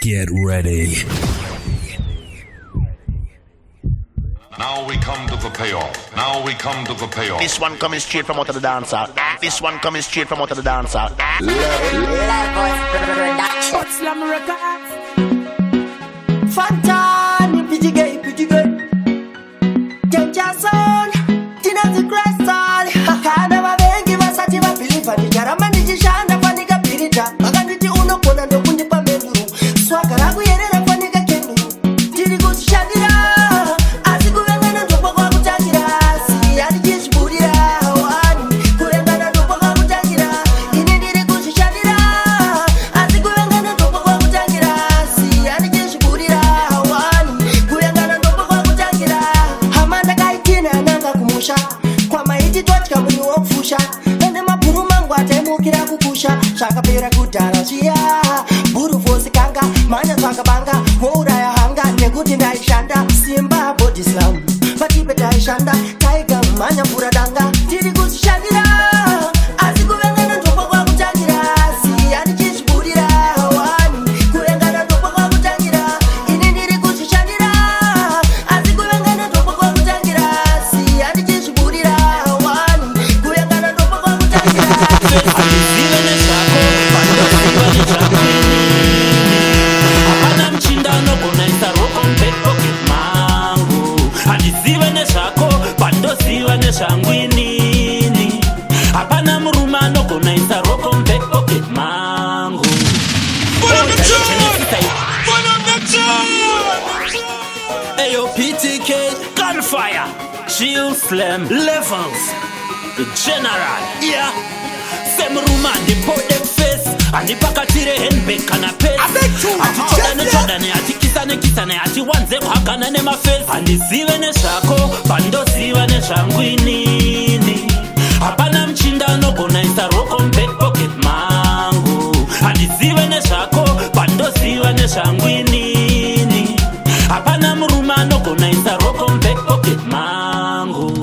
Get ready. Now we come to the payoff. Now we come to the payoff. This one coming straight from out of the dancer. This one coming straight from out of the dancer. Slam Records. Fantan, pretty gay. Danger zone, Tina the crystal. Hakana wabengi wasati wapilifa nijarama nijishanda fanika pirita. Maganditi uno kona ndo kundipa menduru. Swaka ragu yerera fanika kenduru. Tiri kushadira, asiku wengana ndopa kwa kutakira. Si yadi jishburira, wani kurengana ndopa kwa kutakira. Inendiri kushadira, asiku wengana ndopa kwa kutakira. Si yadi jishburira, wani kurengana ndopa kwa kutakira. Hamanda kaitina nanga kumusha. Kwa maiti twachika muni wofusha. Nende mapuru mangu atemukira kukusha. Shaka pera kutara shia. Buru fosi kanga, manya twaka banga. Moura ya hanga, nekuti ndaishanda. Simba body slam, patipe ndaishanda. Tiger, manya pura danga. Tiri kusishadira, asiku wengana ndopa kwa kutangira. Si yani jishburira, wani kurengana ndopa kwa kutangira. Inendiri kusishadira, asiku wengana ndopa kwa kutangira. Si yani jishburira, wani kurengana ndopa kwa kutangira. Hapana mchindano kunaisa roko pocket mangu. Hadiziwe ne shako bando siwe ne shangwinini. Hapana mrumano kunaisa roko pocket mangu. Ayo PTK gunfire chill slam levels the general yeah. Semruma ndi pode face andipakatire handbag kana pesa ati kisane ati wanze kuhakana ne maface andisiwe ne shako bando siwe ne shangwinini. Hapana mchindano kunaisa roko pocket mangu. Andisiwe ne shako bando siwe ne shangwinini. Hapana mrumano kunaisa roko pocket mangu.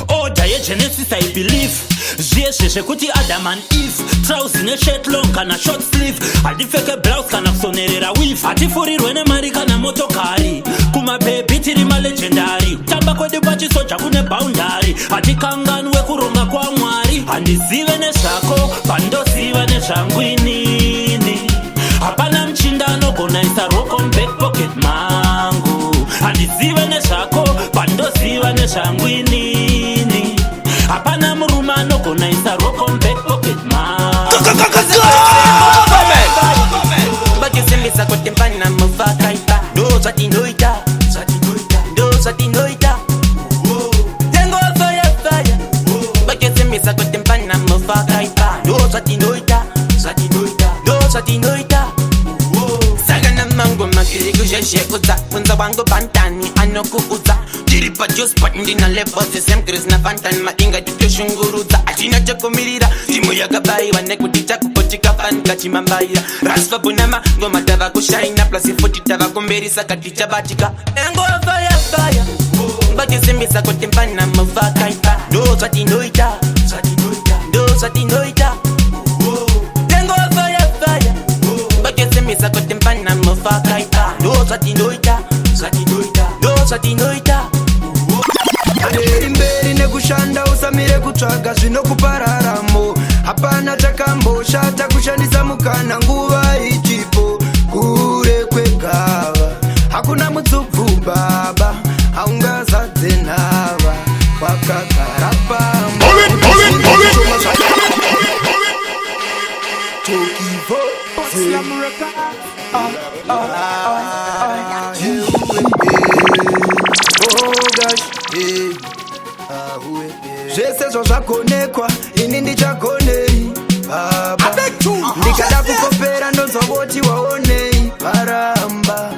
Order ye Genesis I believe. Ziyesheshe kuti Adam and Eve. Trousers ne shirt long kana short sleeve. Adifeke blouse kana kusonerera weave. Atifurirwe ne mari kana motokari. Kuma baby tiri ma legendary. Tamba kode bachi soja kune boundary. Atikanganwe kuronga kwa mwari. Andisiwe ne shako bando siwe ne shangwinini. Hapana mchindano kunaisa roko pocket mangu. Andisiwe ne shako bando siwe ne shangwinini. Hapana mrumano kunaisa roko pocket mangu. Bakisemisa kote mpana mufaka ipa. Doza tinoita Tengo fire Bakisemisa kote mpana mufaka ipa. Doza tinoita Sagana mango makiri kusheshe uza. Unza wango bantani anoku uza. Jiripa just pandi na lepo sisem Chris na fantan mainga tuke shunguruza. Achina chako mirira timu ya gabai wane kuticha kupotika fan kachimambaira. Rasfa bunama ngoma tava kushaina plasi futi tava kumberisa katicha batika. Engo fire Bakisimbisa kote mpana mufaka ipa. Doza tinoita Tengo fire Bakisemisa kote mpana mufaka ipa. Doza tinoita Aderi mberi nekushanda usamire kutsvaga zvinokupararamo. Hapana takambosha takushandisa mukana nguva ichipo. Kure kwegava hakuna mutsubvu baba. Haungazadze nhava wakagara pamba. Slam Records. Zvese zvazvakonekwa ini ndichagonei baba. Ndikada kukopera ndonzvavoti waonei varamba.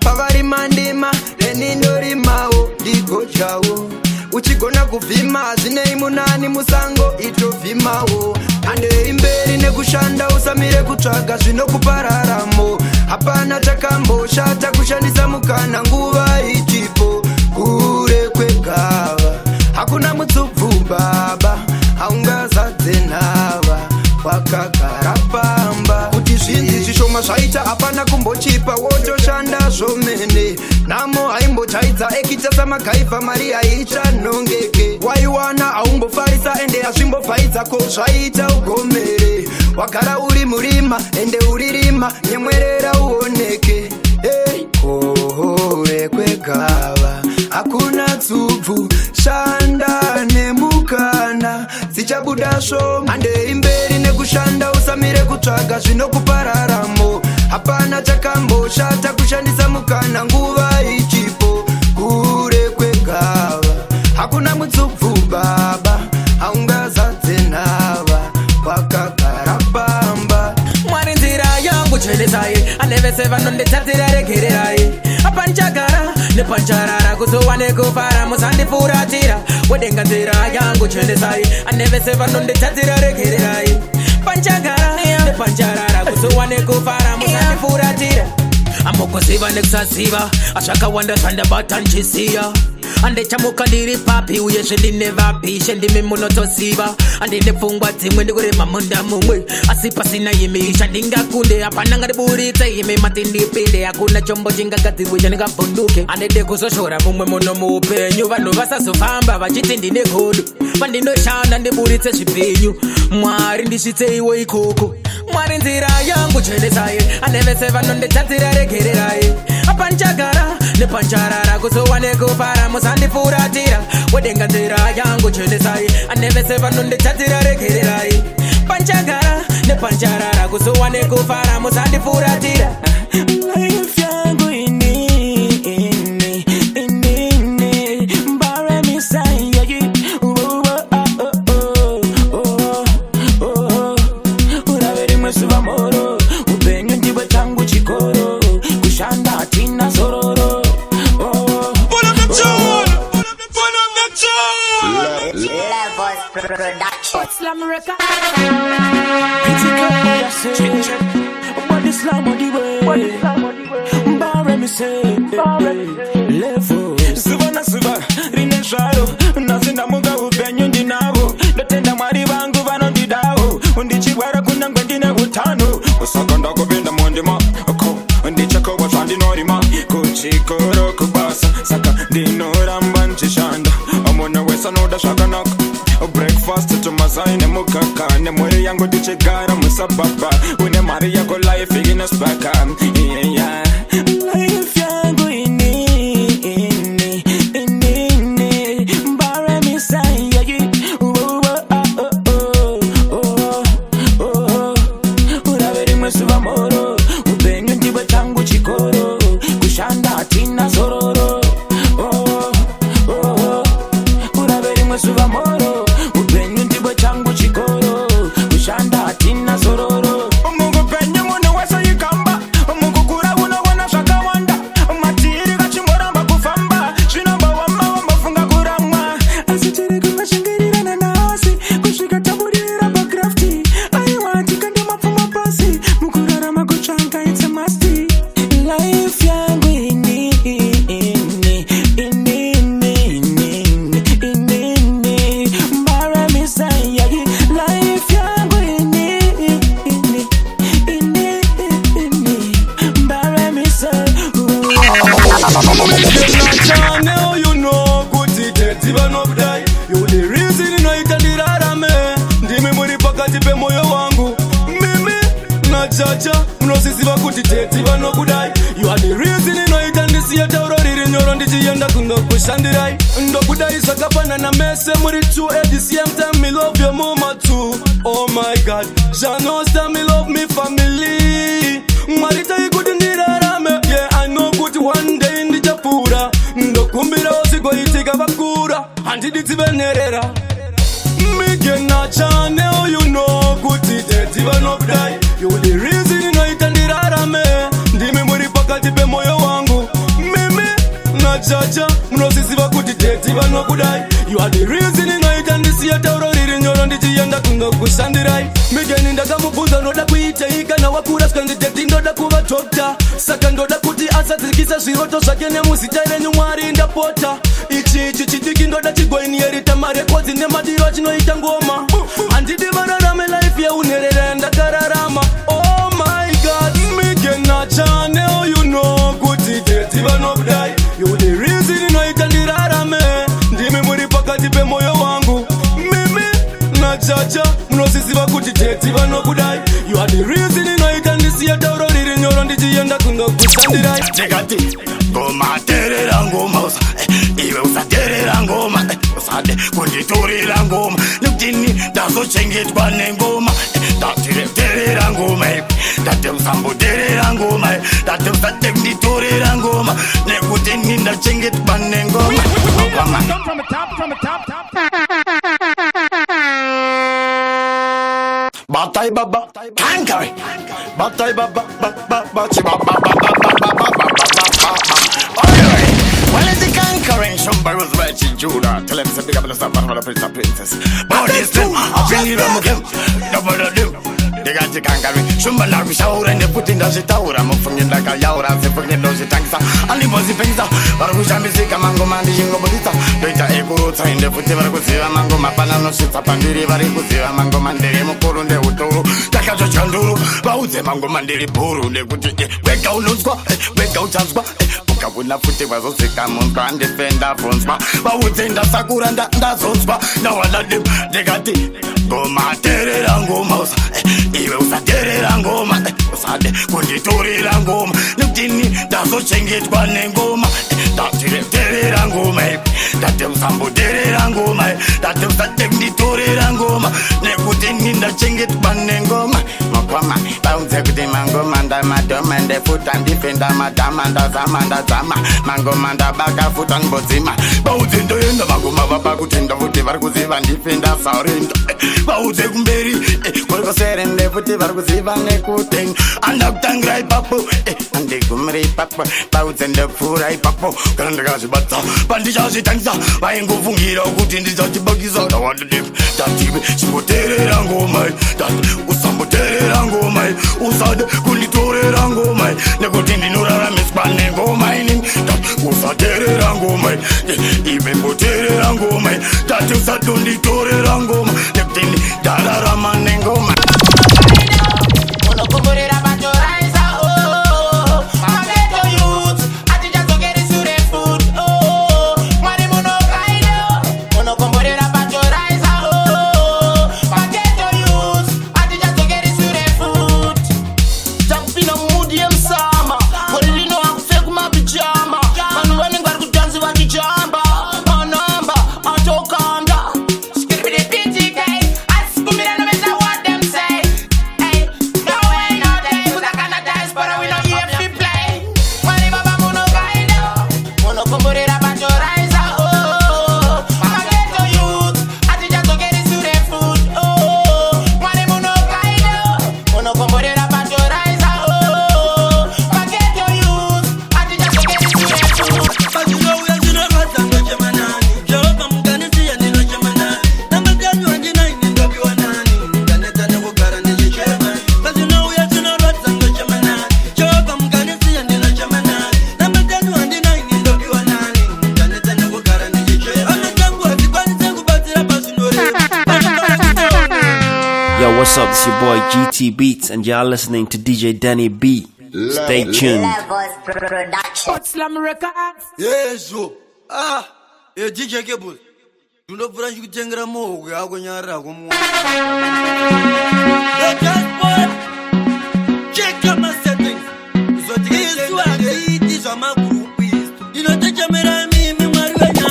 Pavari mandima neni ndorimawo ndigodyawo. Uchigona kuvhima zvinei munani musango itovhimawo. Andei mberi nekushanda usamire kutsvaga zvinokupararamo. Hapana takambosha takushandisa mukana nguva ichipo. Kure kwegava hakuna mutsubvu baba. Haungazadze nhava wakagara pamba. Kuti zvinji zvishoma zvaita hapana kumbochipa wotoshanda zvomene namo haimbochaidza ekitasa makaifa mari haichanongeke waiwana haumbofarisa ende hazvimbobvaidza ko zvaita ugomere wagara uri murima ende uririma nyemwerera uoneke kohore kwegava hakuna tsubvu shanda nemukana dzichabuda shoma handei mberi nekushanda usamire kutsvaga zvinokupararamo hapana chakamboshata kushandisa mukana nguva ichipo kure kwegava hakuna mutsubvu baba haungazadze nhava kwakagara pamba mwari nzira yangu chendesai anevese vanonditadzira regererai apanchagara nepancharara kuzowane kufara musandifuratira wedenga nzira yangu chendesai anevese vanonditadzira regererai panchagara nepancharara kuzowane kufara musandifuratira amokoziva nekusaziva azvakawanda zvandabata nchisiya andichamuka ndiri papi uyezve ndine vapishe ndimi munotoziva andine pfungwa dzimwe ndikurema munda mumwe asi pasina imi chandingakunde hapana ngatiburitse imi matindipinde hakuna chombo chingagadzirwe chandingabvunduke andide kuzoshora mumwe muno muupenyu vanhu vasazofamba vachiti ndine godo pandinoshanda ndiburitse zvipenyu mwari ndisvitseiwo ikoko mwari nzira yangu chendesai anevese vanonditadzira regererai apanchagara nepancharara kuzowane kufara musandifuratira wedenga nzira yangu chendesai anevese vanonditadzira regererai panchagara nepancharara kuzowane kufara musandifuratira life yangu ini mbare misai Moro, upenyu ndiwe changu chikoro kushanda hatina zororo Pull up the tune Levels Production Slam record Pity Body slam on the way Bare me say Levels Suva na suva Rine sharo Nazinda muga upenyu ndinavo Dotenda mari vangu vano ndidao Undichigwara kuna ngwendine utano Usakanda kubinda mwandima Ndichako wachandi norima Kuchikoro kubasa Saka ndinoramba nchishanda Amona wesa noda shakanaka Breakfast to mazaine mukaka Nemwere yangu ndichigara musababa Une mari yako life ina spaka Yeah Life yangu ini Mbare misai Suva moro, upenyu ndiwe changu chikoro kushanda hatina zororo Uraveri mwesuva moro, upenyu ndiwe changu chikoro kushanda hatina zororo Mungu penye mune wesa yikamba Mungu kura unawana shakawanda Matiri kachimoramba kufamba Shinamba wamba funga kurama Asichiri kumashingirira na nasi Kushika taburira bakrafti Aiwati kandi mafuma pasi it's a musty life yangu ini mbara misai life yangu ini mbara misai channel you know kuti tete vanobudai you the reason inoita ndirarame ndimi muri pakati pemoyo wangu mimi na chacha munosisiva kuti tete vanokudai you are the reason inoita ndisiya tauro riri nyoro ndichienda kundokushandirai ndokudai zvakafanana mese muri two at the same time me love your mama too oh my god janosta me love me family mwari taikuti ndirarame yeah I know kuti one day ndichapura ndokumbira usigoitika vakura handiditivenerera migena channel you know kuti tete vanokudai you the reason inoita ndirarame ndimi muri pakati pemoyo wangu mimi na chacha munosisiva kuti tete vanokudai you are the reason inoita ndisiya tauro riri nyoro ndichienda kundokushandirai migeni ndakamubvunza ndoda kuiteika nawakura skanditeti ndoda kuva dokta saka ndoda kuti asadzikisa zviroto zvake nemuzita renyu mwari ndapota ichi chidiki ndoda chigoinierita marekodzi nemadiro chinoita ngoma handidi vararame life yaunherera ndakararama oh my god migena teti vanokudai. You are the reason inoita ndisiya tauro riri nyoro ndichienda kundokusandirai. Tikati ngoma terera ngoma iwe usaterera ngoma usade kunditorera ngoma nokutini ndazochengetwa nengoma ndatireterera ngoma ndate usamboterera ngoma ndate usade kunditorera ngoma nekutini ndachengetwa nengoma. Batai baba kankari batai baba bachi baba. Well, it's the conquering. Somebody was watching Judah. Tell him something about the summer of the prince and princess. But this time, I believe I'm okay. Nobody do. They got the conquering. Somebody now shower and they put in the tower. I'm from in like a yaura. They put in those tanks. And the bossy pensa. But we shall be sick among the Jingo Bonita. Data Egoro sign the Puteva Kusia Mango Mapana no sits up and the river Kusia Mango Mandere Mokoro and the Utoro. Takajo Chanduru. Bauze Mango Mandere Puru. They would wake out Luzwa. Wake out Chasba. Kabuna futi wazosika munga ndifenda fronsma bawutenda sakura ndazonsma nawaladim negati ngoma terera ngoma iwe usaterera ngoma usade kunditorera ngoma nokutini ndazochengetwa nengoma ndatireterera ngoma ndate usamboterera ngoma ndate usade kunditorera ngoma nekutini ndachengetwa nengoma mokoma baunze kuti mangoma ndamadoma ndefuta ndifenda madama ndazama mangoma ndabaka futa ngodzima bauze ndoenda mangoma baba kutenda futi vari kuziva ndifenda saurenda bauze kumberi kurikoserende futi vari kuziva nekutenga andakutangira ipapo andigumira ipapo bauze ndopfuura ipapo kana ndakazvibata pandichazvitangisa vaingofungira kuti ndichachibakisa ndawadadem ndative chimboterera ngoma usamboterera ngoma usade kunditorera ngoma nekuti ndinoraramiswa nengoma usaterera ngoma ive mboterera ngoma tati usadonditorera ngoma nekutini ndararama nengoma. Unokomborera batoraiza mageto youth atichazogeri food mwari munokaido. Unokomborera batoraiza mageto youth atichazogeri food. Tampina mudi emsama koririno akufeku mapijama vanhu vanenge vari kudanzi vachijamba manamba atokanda skiribidipitike asikumbira nomeza what them say. Hey, no way, no day, kuza kana diaspora we no here free play. Mwari baba munokaido munokomborera batoraiza mageto youth atichazogeri food mwari munokaido munokomborera batoraiza mageto youth atichazogeri food. Yo, what's up? It's your boy GT Beats, and y'all listening to DJ Danny B. Stay tuned. Levels Production. Slam Records. Yes, DJ Cable. Do not branch you tengra mo, we are going to check out my settings. So this is what it is on my group. You know, the camera, me, Mariana.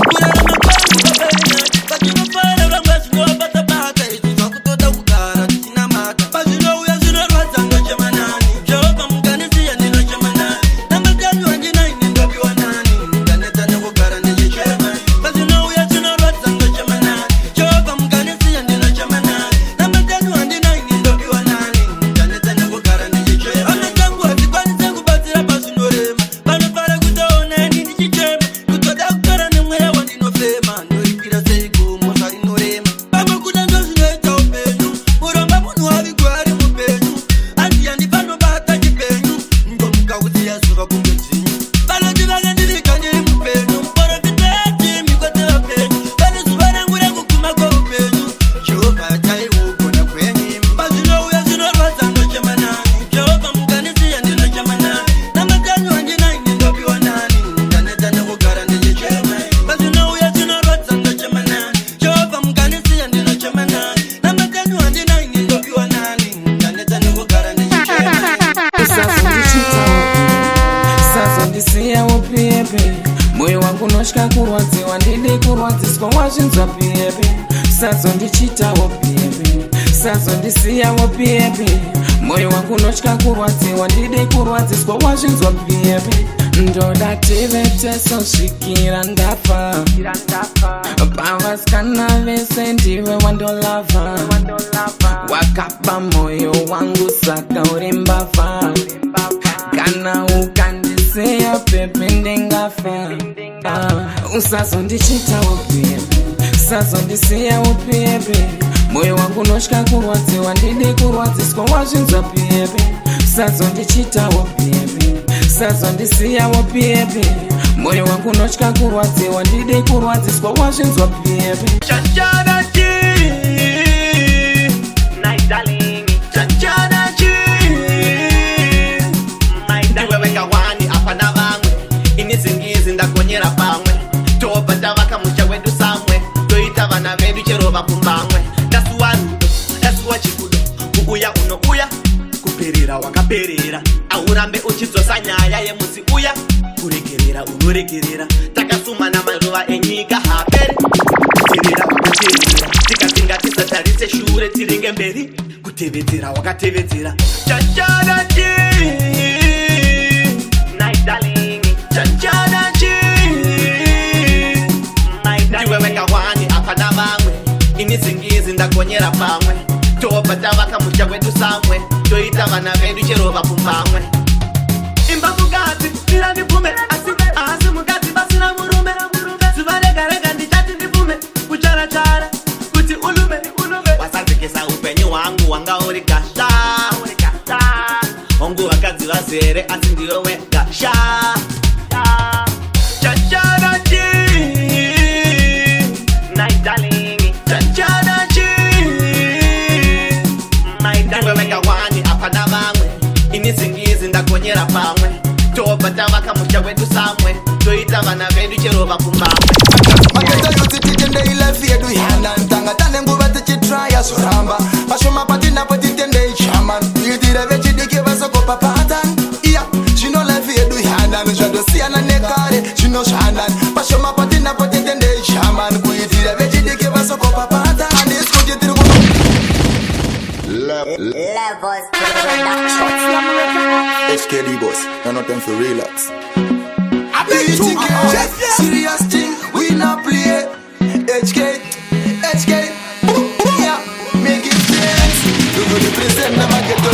Put it on the phone, but you don't find a much more about the battle. It is not to the Ugara, Tinamata. But you know, we are not right on the Gemini. Joe, I'm going to see an in the Gemini. Number 10, 29 in the Buanani. Then it's an Ugara and the Chairman. But you know, we are not right on the Gemini. Joe, I'm going to see an in the Gemini. Number 10, 29 in the Buanani. Then it's an Ugara and the Chairman. I'm not going to go back to the Basunore. But I'm going to go and in the Chairman. kunotya kurwadziwa ndide kurwadziswa wazvinzwa bebe sazondichitawo bebe sazondisiyawo bebe moyo wangu unotya kurwadziwa ndide kurwadziswa wazvinzwa bebe ndoda tivetesosvikira ndafa pavasikana vese ndiwe wandolava wakapa moyo wangu saka uri mbavha kana ukandisiya pepe ndingafa usazondichitawo bebe sazondisiyawo bebe moyo wangu unotya kurwadziwa ndide kurwadziswa wazvinzwa bebe sazondichitawo bebe sazondisiyawo bebe moyo wangu unotya kurwadziwa ndide kurwadziswa wazvinzwa bebe inizingizi ndakonyera pamwe tobata vakamusha wedu samwe toita vana vedu chero vapumbamwe ndasuwa rudo ndasuwa chikudo kuuya unouya kuperera wakaperera aurambe uchidzosa nyaya yemusi uya kuregerera unoregerera takasumana maruva enyika haperi kuterera wakaterera tikatinga tisatarise shure tiringe mberi kutevedzera wakatevedzera chacharachi night darling chacharachi ndiwe wekawani apana vamwe inizingizi ndakonyera pamwe tobata vakamusha kwedu samwe toita vana vedu chero vapumbamwe imba mukadzi ira ndibvume asi mukadzi vasina murume zuva rega rega ndichati ndibvume kuchara kuti ulume wasanzikisa upenyu hwangu wanga uri gasha hongu vakadzi vazere asi ndiwe wegasha chacharachi night darling chacharachi ndiwe wekawani apana vamwe inizingizi ndakonyera pamwe tobata vakamusha wedu samwe toita vana vedu chero vapumbamwe mageta yuti titende ilafi yedu yanantanga tane nguva tichitraya zoramba pashoma patinapo titende ichaman kuitira vechidiki vasokopa patan iya zvino lafi yedu yanani zvadosiyana nekare zvino zvanani pashoma patinapo titende ichaman kuitira vechidiki vasokopa patan andisikuti tiri Levels Production. HKD boss, no time for relax. Serious thing, we not play. HK, yeah, make it sense. You go to present na mageto.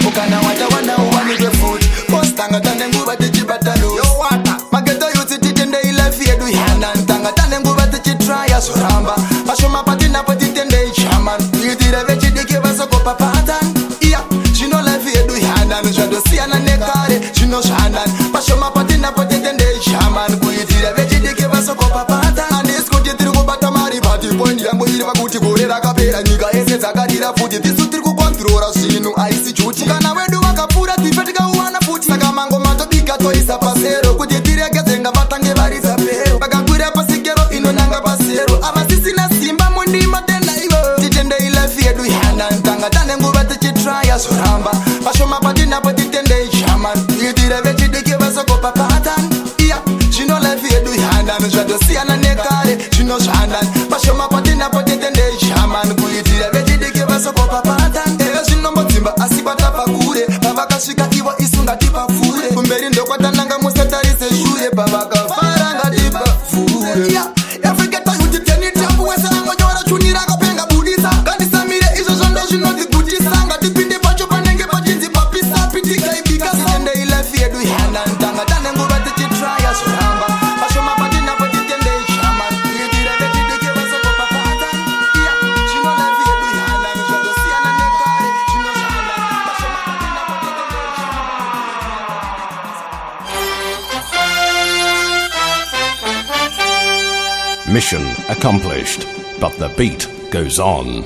Ukana wanda uwani the food. Post tanga tane nguba tichibata lo. Yo wata. Mageto yuti titende ila fiedu yana. Tanga tane nguba tichitry asuramba. Pashoma patina patitende ichaman. Yutira vechi dike vasoko papatan. Yeah, shino la fiedu yana. Nujadosiana nekare, shino shanan. Pashoma patina patitende ichaman. Kuyitira vechi dike vasoko papatan. Andiskuti tiri kubata mari pati. Point yangu iri vakuti kurera kapera. Nyika ese zakarira futi. Tisu tiri kukontrora shinu aisi chuti. Kana wedu wakapura tifetika uwana futi. Saka mango mato bika toisa pasero. Kuti tiregeze nga vatange varisa pero. Bakakwira pasikero ino nanga pasero. Ava sisi na simba mundi matenda ivo. Titende ila fiedu yana. Ntanga tane nguva tichitry asuramba. Pashoma patina patitende ichaman. Yitire vechi dike vasoko papatan. Iya, shino la fiedu yana. Nujadosiana nekare, shino shanan. Pashoma patina patitende ichaman. Kuyitire vechi dike vasoko papatan. Eyo shino mbotimba asibata pakure. Pavakashika iwa isunga tipa fure. Kumberi ndokwatananga musatarise shure. Pavakafaranga tipa fure. Yeah, Africa yuti teni tabu wesarango nyora chuniranga penga budisa. Kandisamire izo zondo shinoti kutisanga. Tipinde pacho panenge pachinzi papisa. Pitika ibika sende ila fiedu yana. Ntanga tane nguva tichitry asuramba. Pashoma patina patitende ichaman. Yitire vechi dike vasoko papatan. Yeah, shino la fiedu yana. Nujadosiana nekare, shino shanan. Pashoma patina patitende Mission accomplished, but the beat goes on.